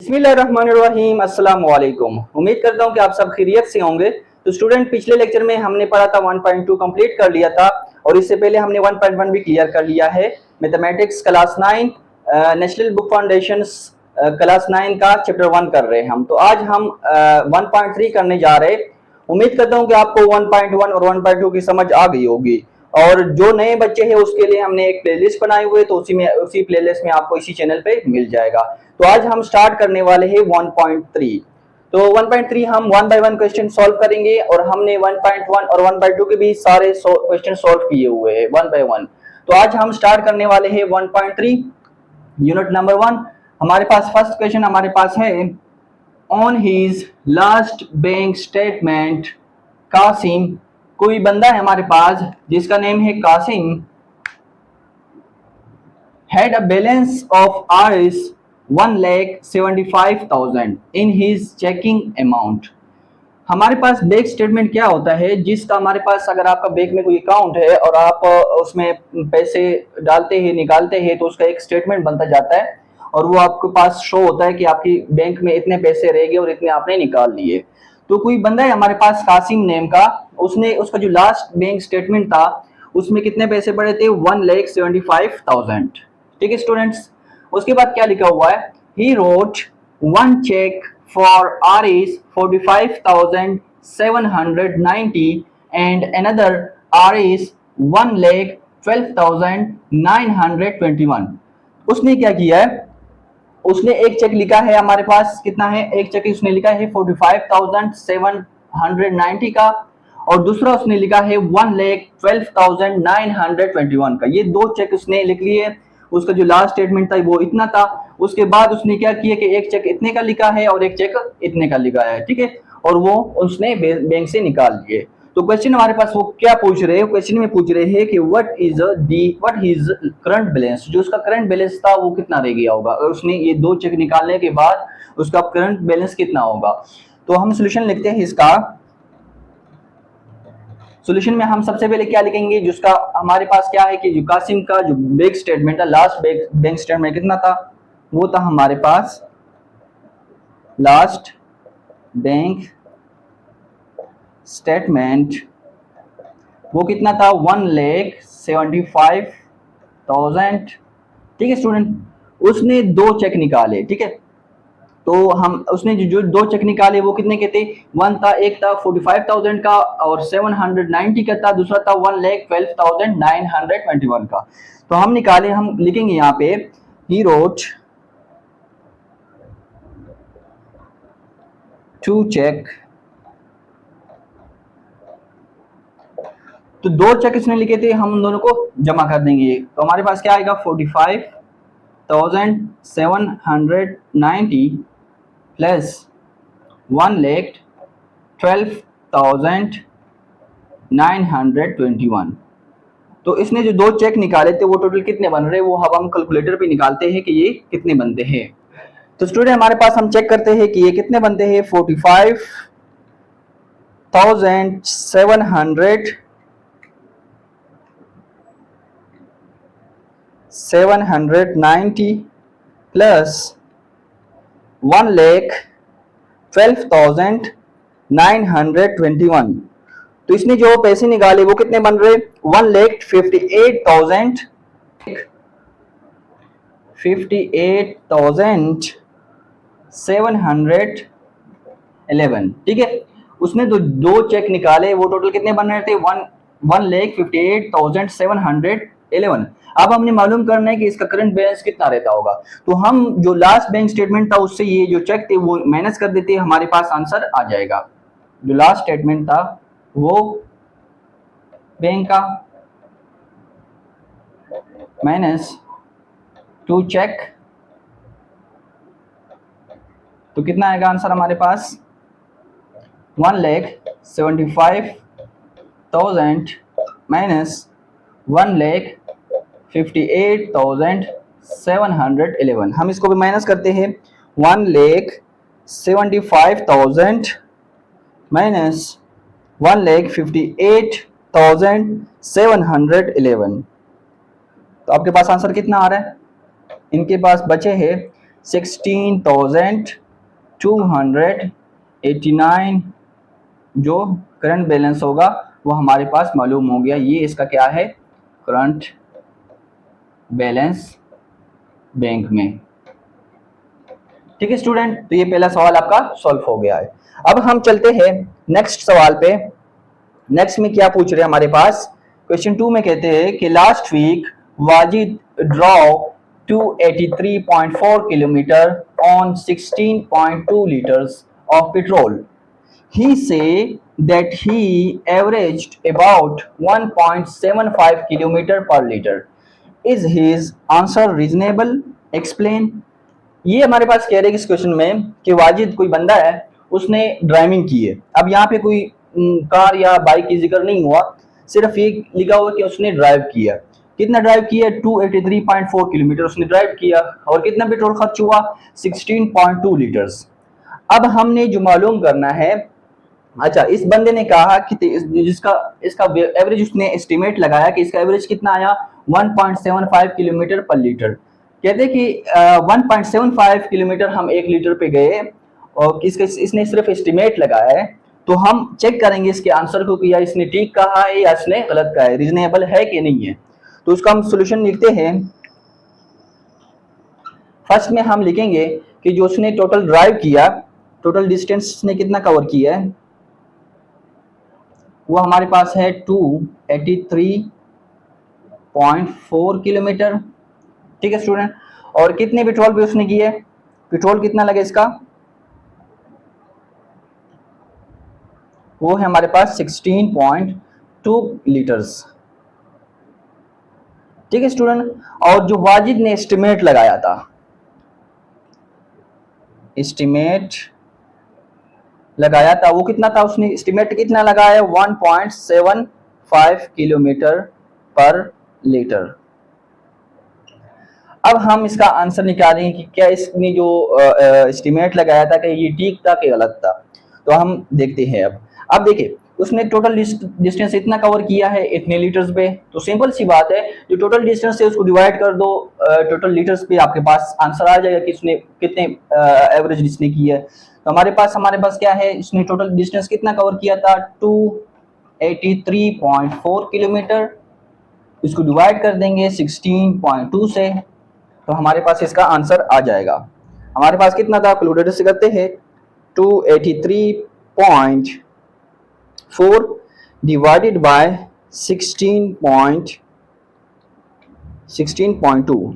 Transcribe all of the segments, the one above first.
बिस्मिल्लाहिर्रहमानिर्रहीम, अस्सलाम वालेकुम। उम्मीद करता हूँ कि आप सब खैरियत से होंगे। तो स्टूडेंट, पिछले लेक्चर में हमने पढ़ा था 1.2 कंप्लीट कर लिया था और इससे पहले हमने 1.1 भी क्लियर कर लिया है। Mathematics class 9 national book foundations class 9 का चैप्टर 1 कर रहे हैं हम। तो आज हम 1.3 करने जा रहे हैं। उम्मीद करता हूँ कि आपको 1.1 और 1.2 की समझ आ गई होगी। और जो नए बच्चे हैं उसके लिए हमने एक प्लेलिस्ट बनाई हुई है, तो उसी प्लेलिस्ट में आपको इसी चैनल पे मिल जाएगा। तो आज हम स्टार्ट करने वाले हैं 1.3। तो 1.3 हम 1 बाय 1 क्वेश्चन सॉल्व करेंगे और हमने 1.1 और 1.2 के भी सारे क्वेश्चन सॉल्व किए हुए हैं 1 बाय 1। तो आज हम स्टार्ट करने वाले हैं 1.3 यूनिट नंबर 1। हमारे पास फर्स्ट क्वेश्चन हमारे पास है, on his last bank statement Kasim, कोई बंदा है हमारे पास जिसका नेम है Qasim, had a balance of Rs 1,75,000 in his checking amount। हमारे पास बैंक स्टेटमेंट क्या होता है, जिसका हमारे पास अगर आपका बैंक में कोई अकाउंट है और आप उसमें पैसे डालते हैं निकालते हैं तो उसका एक स्टेटमेंट बनता जाता है और वो आपके पास शो होता है कि आपकी बैंक में इतने पैसे रह गए और इतने आपने निकाल लिए। तो कोई बंदा है हमारे पास कासिम नेम का, उसने उसका जो लास्ट बैंक स्टेटमेंट था उसमें कितने पैसे पड़े थे, 1,75,000। ठीक है स्टूडेंट्स, उसके बाद क्या लिखा हुआ है, he wrote one cheque for Rs 45,790 and another Rs 1,12,921। उसने क्या किया है, उसने एक चेक लिखा है हमारे पास, कितना है, एक चेक उसने लिखा है 45,790 का और दूसरा उसने लिखा है 1,12,921 का। ये दो चेक उसने लिख लिए। उसका जो लास्ट स्टेटमेंट था वो इतना था। उसके बाद उसने क्या किया कि एक चेक इतने का लिखा है और एक चेक इतने का लिखा है, ठीक है, और वो उसने बैंक से निकाल लिए। तो क्वेश्चन हमारे पास वो क्या पूछ रहे हैं, क्वेश्चन में पूछ रहे हैं कि व्हाट इज करंट बैलेंस, जो उसका करंट बैलेंस था वो कितना रह गया होगा और उसने ये दो चेक निकालने के बाद उसका करंट बैलेंस कितना होगा। तो हम सोल्यूशन लिखते हैं इसका। सोल्यूशन में हम सबसे पहले क्या लिखेंगे, जिसका हमारे पास क्या है कि जो कासिम का जो बैंक स्टेटमेंट था, लास्ट बैंक स्टेटमेंट कितना था, वो था हमारे पास लास्ट बैंक स्टेटमेंट, वो कितना था, 1,75,000। ठीक है स्टूडेंट, उसने दो चेक निकाले, ठीक है। तो हम उसने जो दो चेक निकाले वो कितने के थे, एक था 45,000 का और 790 का था, दूसरा था 1,12,921 का। तो हम निकाले, हम लिखेंगे यहाँ पे, ही रोट टू चेक। तो दो चेक इसने लिखे थे, हम दोनों को जमा कर देंगे। तो हमारे पास क्या आएगा, 45,790 प्लस 1,12,921। तो इसने जो दो चेक निकाले थे वो टोटल कितने बन रहे, वो हम कैलकुलेटर पे निकालते हैं कि ये कितने बनते हैं। तो स्टूडेंट हमारे पास हम चेक करते हैं कि ये कितने बनते हैं, 45,790 प्लस 1,12,921। तो इसने जो पैसे निकाले वो कितने बन रहे, 1,58,711। ठीक है, उसने दो चेक निकाले, वो टोटल कितने बन रहे थे, 1,58,711। अब हमने मालूम करना है कि इसका करंट बैलेंस कितना रहता होगा। तो हम जो लास्ट बैंक स्टेटमेंट था उससे ये जो चेक थे वो माइनस कर देते, हमारे पास आंसर आ जाएगा। जो लास्ट स्टेटमेंट था वो बैंक का माइनस टू चेक, तो कितना आएगा आंसर हमारे पास, 1,75,000 माइनस 1,58,711। हम इसको भी माइनस करते हैं, 1,75,000 माइनस 1,58,711। तो आपके पास आंसर कितना आ रहा है, इनके पास बचे हैं 16,289 जो करंट बैलेंस होगा वो हमारे पास मालूम हो गया। ये इसका क्या है, करंट बैलेंस बैंक में। ठीक है स्टूडेंट, तो ये पहला सवाल आपका सॉल्व हो गया है। अब हम चलते हैं नेक्स्ट सवाल पे। नेक्स्ट में क्या पूछ रहे हैं हमारे पास, क्वेश्चन 2 में कहते हैं कि last week Wajid drove 283.4 kilometre on 16.2 liters of petrol. He say that he averaged about 1.75 kilometer per liter. Is his answer reasonable? Explain. ये हमारे पास कह रहे हैं इस क्वेश्चन में कि वाजिद कोई बंदा है, उसने ड्राइविंग की है। अब यहाँ पे कोई कार या बाइक की जिक्र नहीं हुआ, सिर्फ ये लिखा हुआ कि उसने ड्राइव किया। कितना ड्राइव किया? 283.4 किलोमीटर उसने ड्राइव किया। और कितना पेट्रोल खर्च हुआ? 16.2 लीटर्स। अब हमने जो मालूम करना है, अच्छा इस बंदे ने कहा कि जिसका इसका एवरेज उसने एस्टिमेट लगाया कि इसका एवरेज कितना आया, 1.75 किलोमीटर पर लीटर। कहते कि 1.75 किलोमीटर हम 1 लीटर पे गए और इसने सिर्फ एस्टिमेट लगाया है, तो हम चेक करेंगे इसके आंसर को कि या इसने ठीक कहा है या इसने गलत कहा है, रीजनेबल है कि नहीं है। तो उसका हम सोल्यूशन लिखते हैं। फर्स्ट में हम लिखेंगे कि जो उसने टोटल ड्राइव किया, टोटल डिस्टेंस उसने कितना कवर किया है, वो हमारे पास है 283.4 किलोमीटर। ठीक है स्टूडेंट, और कितने पेट्रोल पे उसने किए, पेट्रोल कितना लगे इसका, वो है हमारे पास 16.2 लीटर्स। ठीक है स्टूडेंट, और जो वाजिद ने एस्टिमेट लगाया था, एस्टिमेट लगाया था वो कितना था, उसने एस्टिमेट कितना लगाया, 1.75 किलोमीटर पर लीटर। अब हम इसका आंसर निकालेंगे कि क्या इसने जो एस्टिमेट लगाया था कि ये ठीक था कि गलत था। तो हम देखते हैं। अब देखिए उसने टोटल डिस्टेंस इतना कवर किया है इतने लीटर्स पे, तो सिंपल सी बात है, जो टोटल डिस्टेंस है उसको डिवाइड कर दो टोटल लीटर्स पे, आपके पास आंसर आ जाएगा कि इसने कितने एवरेज इसने किया है। तो हमारे पास क्या है, इसने टोटल डिस्टेंस कितना कवर किया था, 283.4 किलोमीटर। इसको डिवाइड कर देंगे 16.2 से, तो हमारे पास इसका आंसर आ जाएगा। हमारे पास कितना था, कैलकुलेटर से करते हैं, 283.4 डिवाइडेड बाय 16.2,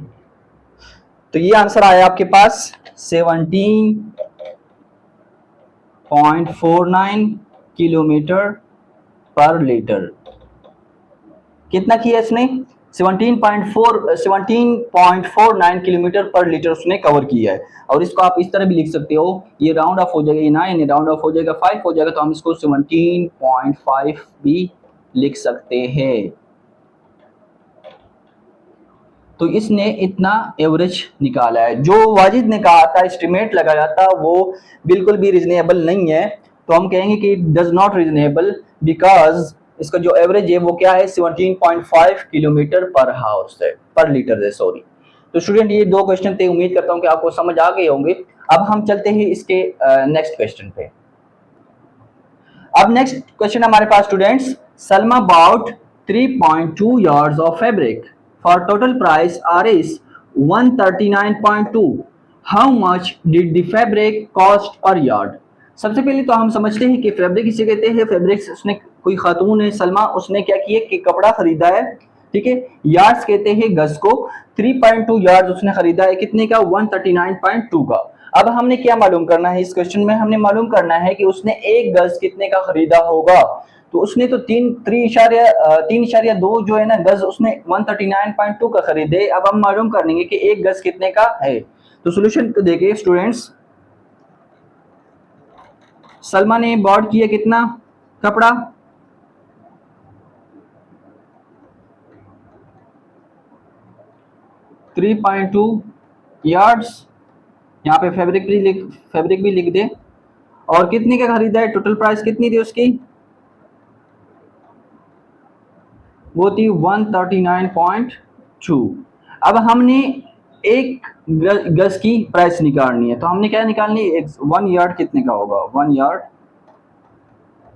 तो ये आंसर आया आपके पास 17.49 किलोमीटर पर लीटर। कितना किया इसने, 17.49 किलोमीटर पर लीटर उसने कवर किया है। और इसको आप इस तरह भी लिख सकते हो, ये राउंड ऑफ हो जाएगा, ये 9 राउंड ऑफ हो जाएगा 5 हो जाएगा, तो हम इसको 17.5 भी लिख सकते हैं। तो इसने इतना एवरेज निकाला है। जो वाजिद ने कहा था, एस्टिमेट लगाया था, वो बिल्कुल भी रीजनेबल नहीं है। तो हम कहेंगे कि it does not reasonable because इसका जो एवरेज है वो क्या है, 17.5 किलोमीटर पर हाउस है, पर लीटर है, सॉरी। तो स्टूडेंट ये दो क्वेश्चन थे, उम्मीद करता हूँ कि आपको समझ आ गए होंगे। अब हम चलते हैं इसके नेक्स्ट क्वेश्चन पे। अब नेक्स्ट क्वेश्चन हमारे पास students, Salma bought 3.2 yards of fabric for total price Rs 139.2. How much did the fabric cost per yard? सबसे पहले तो हम समझते हैं कि फैब्रिक इसे कहते हैं। फैब्रिक उसने कोई खातून है सलमा, उसने क्या किया कि कपड़ा खरीदा है, ठीक है। यार्ड्स कहते हैं गज को, 3.2 यार्ड्स उसने खरीदा है, कितने का, 139.2 का। अब हमने क्या मालूम करना है इस क्वेश्चन में, हमने मालूम करना है कि उसने एक गज कितने का खरीदा होगा। तो उसने तो 3.2 जो है ना गज, उसने 139.2 का खरीदे। अब हम मालूम करेंगे कि एक गज कितने का है। तो सॉल्यूशन को देखिए स्टूडेंट्स, सलमा ने बॉट किया कितना कपड़ा, 3.2 यार्ड्स, यहाँ पे फैब्रिक भी लिख दे, और कितने का खरीदा है, टोटल प्राइस कितनी थी उसकी, वो थी 139.2। अब हमने एक गज की प्राइस निकालनी है, तो हमने क्या निकालनी है, 1 यार्ड कितने का होगा, 1 यार्ड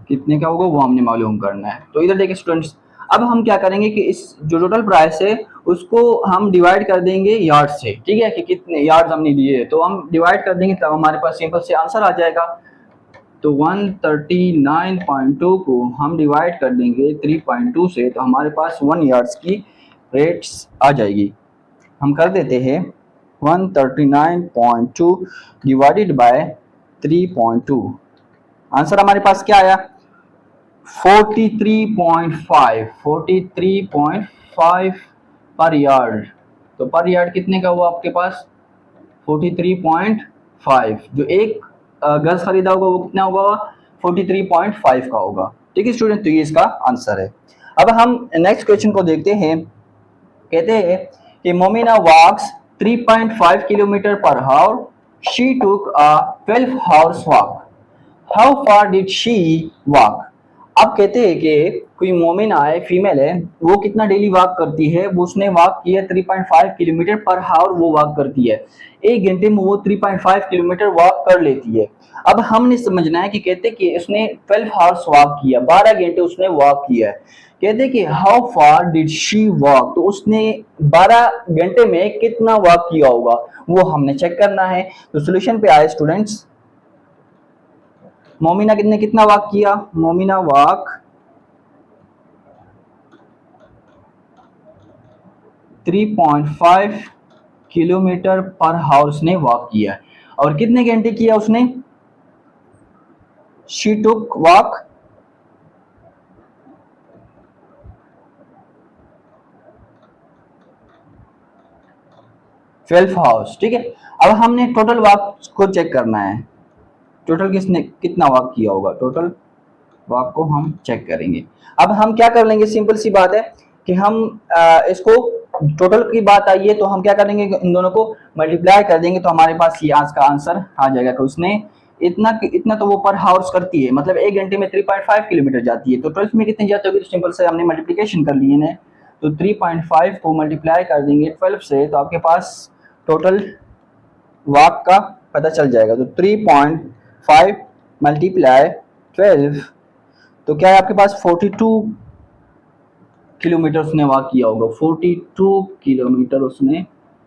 कितने का होगा वो हमने मालूम करना है। तो इधर देखिए स्टूडेंट्स, अब हम क्या करेंगे कि इस जो टोटल प्राइस है उसको हम डिवाइड कर देंगे यार्ड से, ठीक है, कि कितने यार्ड हमने लिए, तो हम डिवाइड कर देंगे तब हमारे पास सिंपल से आंसर आ जाएगा। तो 139.2 को हम डिवाइड कर देंगे 3.2 से, तो हमारे पास 1 यार्ड्स की रेट्स आ जाएगी। हम कर देते हैं 139.2 डिवाइडेड बाय 3.2, आंसर हमारे पास क्या आया, 43.5 पर यार्ड। तो पर यार्ड कितने का हुआ आपके पास, 43.5, जो एक गज खरीदा होगा वो कितना होगा, 43.5 का होगा। ठीक है स्टूडेंट, तो ये इसका आंसर है। अब हम नेक्स्ट क्वेश्चन को देखते हैं। कहते हैं कि मोमिना वॉक्स 3.5 kilometre per hour, she took a 12 hours walk, how far did she walk. अब कहते हैं कि कोई मोमिना है, फीमेल है, वो कितना डेली वॉक करती है, वो उसने वॉक किया 3.5 किलोमीटर पर हावर वो वॉक करती है, एक घंटे में वो 3.5 किलोमीटर वॉक कर लेती है। अब हमने समझना है कि कहते कि उसने 12 आवर्स वॉक किया, 12 घंटे उसने वॉक किया है। कहते कि how far did she walk, तो उसने 12 घंटे में कितना वॉक किया होगा वो हमने चेक करना है। तो सोल्यूशन पे आए स्टूडेंट्स, मोमिना ने कितना वॉक किया, मोमिना वॉक 3.5 किलोमीटर पर हावर उसने वॉक किया, और कितने घंटे किया उसने, शी टुक वॉक 12 आवर्स। ठीक है, अब हमने टोटल वॉक को चेक करना है, टोटल किसने कितना वॉक किया होगा, टोटल वॉक को हम चेक करेंगे। अब हम क्या कर लेंगे, सिंपल सी बात है कि हम इसको टोटल की बात आई है तो हम क्या करेंगे, इन दोनों को मल्टीप्लाई कर देंगे, तो हमारे पास ये आज का आंसर आ जाएगा कि उसने इतना इतना तो वो पर हावर्स करती है, मतलब एक घंटे में 3.5 किलोमीटर जाती है, तो 12 में कितनी जाती होगी, तो सिंपल से हमने मल्टीप्लीकेशन कर लिए ना, तो 3.5 को मल्टीप्लाई कर देंगे 12 से, तो आपके पास टोटल वॉक का पता चल जाएगा। तो 3.5 मल्टीप्लाई 12, तो क्या है आपके पास 42 किलोमीटर उसने वॉक किया होगा, 42 किलोमीटर उसने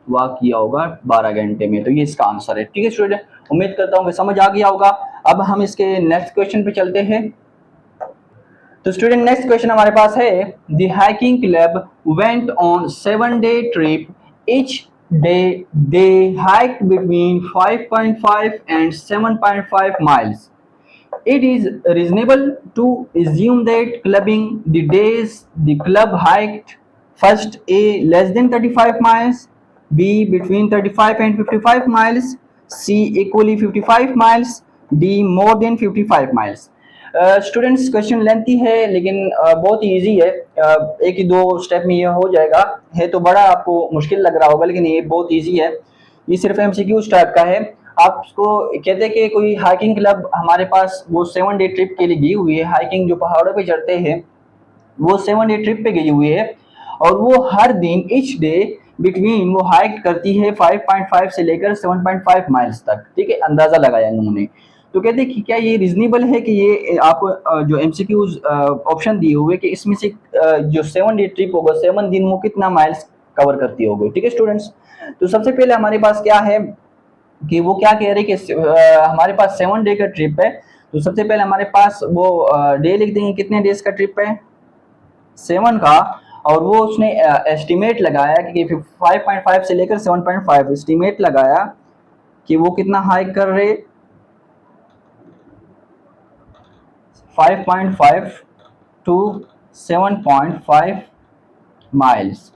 वॉक किया होगा 12 घंटे में, तो ये इसका आंसर है। ठीक है स्टूडेंट, उम्मीद करता हूँ कि समझ आ गया होगा। अब हम इसके नेक्स्ट क्वेश्चन पे चलते हैं। तो स्टूडेंट नेक्स्ट क्वेश्चन हमारे पास है, the hiking club went on 7-day trip, each day they hiked between 5.5 and 7.5 miles. It is reasonable to assume that clubbing the days the club hiked, first A less than 35 miles, B between 35 and 55 miles, C equally 55 miles, D more than 55 miles. Students question lengthy है लेकिन बहुत ही easy है, एक ही दो step में ये हो जाएगा, है तो बड़ा आपको मुश्किल लग रहा होगा लेकिन ये बहुत ईजी है, ये सिर्फ एमसीक्यूज टाइप का है। आपको कहते हैं कि कोई हाइकिंग क्लब हमारे पास वो 7-day ट्रिप के लिए गई हुई है, हाइकिंग जो पहाड़ों पे चढ़ते हैं वो 7-day ट्रिप पे गई हुई है, और वो हर दिन ईच डे बिटवीन वो हाइक करती है 5.5 से लेकर 7.5 माइल्स तक। ठीक है, अंदाजा लगाया इन्होंने। तो कहते हैं कि क्या ये रीजनेबल है कि ये आपको जो एमसीक्यूज ऑप्शन दिए हुए कि इसमें से जो 7-day ट्रिप होगा 7 दिन वो कितना माइल्स कवर करती होगी। ठीक है स्टूडेंट्स, तो सबसे पहले हमारे पास क्या है कि वो क्या कह रहे हैं कि हमारे पास 7 डे का ट्रिप है, तो सबसे पहले हमारे पास वो डे लिख देंगे, कितने डेज का ट्रिप है, 7 का, और वो उसने एस्टिमेट लगाया कि 5.5 से लेकर 7.5 एस्टिमेट लगाया कि वो कितना हाइक कर रहे, 5.5 टू 7.5 माइल्स।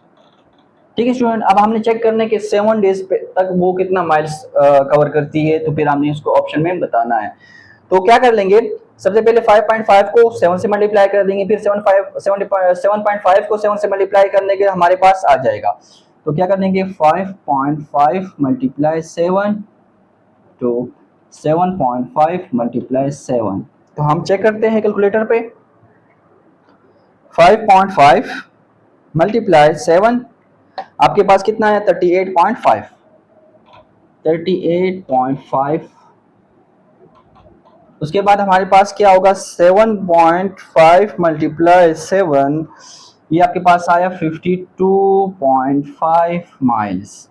ठीक है स्टूडेंट, अब हमने चेक करने के 7 डेज तक वो कितना माइल्स कवर करती है, तो फिर हमने इसको ऑप्शन में बताना है। तो क्या कर लेंगे, सबसे पहले 5.5 को 7 से मल्टीप्लाई कर देंगे, फिर 7.5 को 7 से मल्टीप्लाई करने के हमारे पास आ जाएगा। तो क्या कर देंगे, 5.5 मल्टीप्लाई 7 तो 7.5 मल्टीप्लाई 7, तो हम चेक करते हैं कैलकुलेटर पे, 5.5 मल्टीप्लाई 7 आपके पास कितना है 38.5, 38.5। उसके बाद हमारे पास क्या होगा 7.5 मल्टीप्लाई 7, ये आपके पास आया 52.5 माइल्स।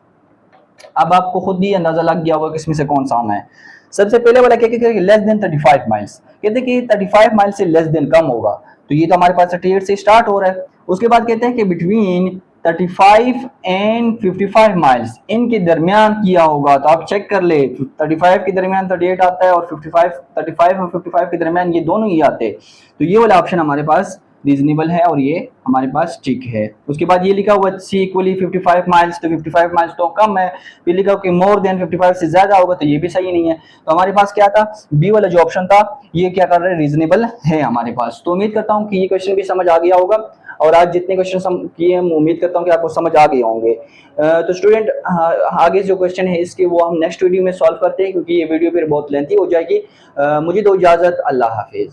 अब आपको खुद ही अंदाजा लग गया होगा कि इसमें से कौन सा आना है। सबसे पहले वाला क्या कहते हैं लेस देन 35 माइल्स, कहते हैं कि 35 माइल से लेस देन कम होगा, तो ये तो हमारे पास 38 से स्टार्ट हो रहा है। उसके बाद कहते हैं कि बिटवीन 35 एंड 55 माइल्स, इनके दरमियान किया होगा, तो आप चेक कर ले 35 के दरमियान 38 आता है और 35 और 55 के दरमियान ये दोनों ही आते हैं, तो ये वाला ऑप्शन हमारे पास रीजनेबल है और ये हमारे पास ठीक है। उसके बाद ये लिखा हुआ सी इक्वली 55 माइल्स, तो 55 माइल्स तो कम है, फिर लिखा कि मोर देन 55 से ज्यादा होगा, तो ये भी सही नहीं है। तो हमारे पास क्या था बी वाला जो ऑप्शन था ये क्या कर रहा है रीजनेबल है हमारे पास। तो उम्मीद करता हूँ कि ये क्वेश्चन भी समझ आ गया होगा, और आज जितने क्वेश्चन किए हम उम्मीद करता हूँ कि आपको समझ आ गए होंगे। तो स्टूडेंट आगे जो क्वेश्चन है इसके वो हम नेक्स्ट वीडियो में सॉल्व करते हैं, क्योंकि ये वीडियो फिर बहुत लेंथी हो जाएगी। मुझे दो इजाजत, अल्लाह हाफिज।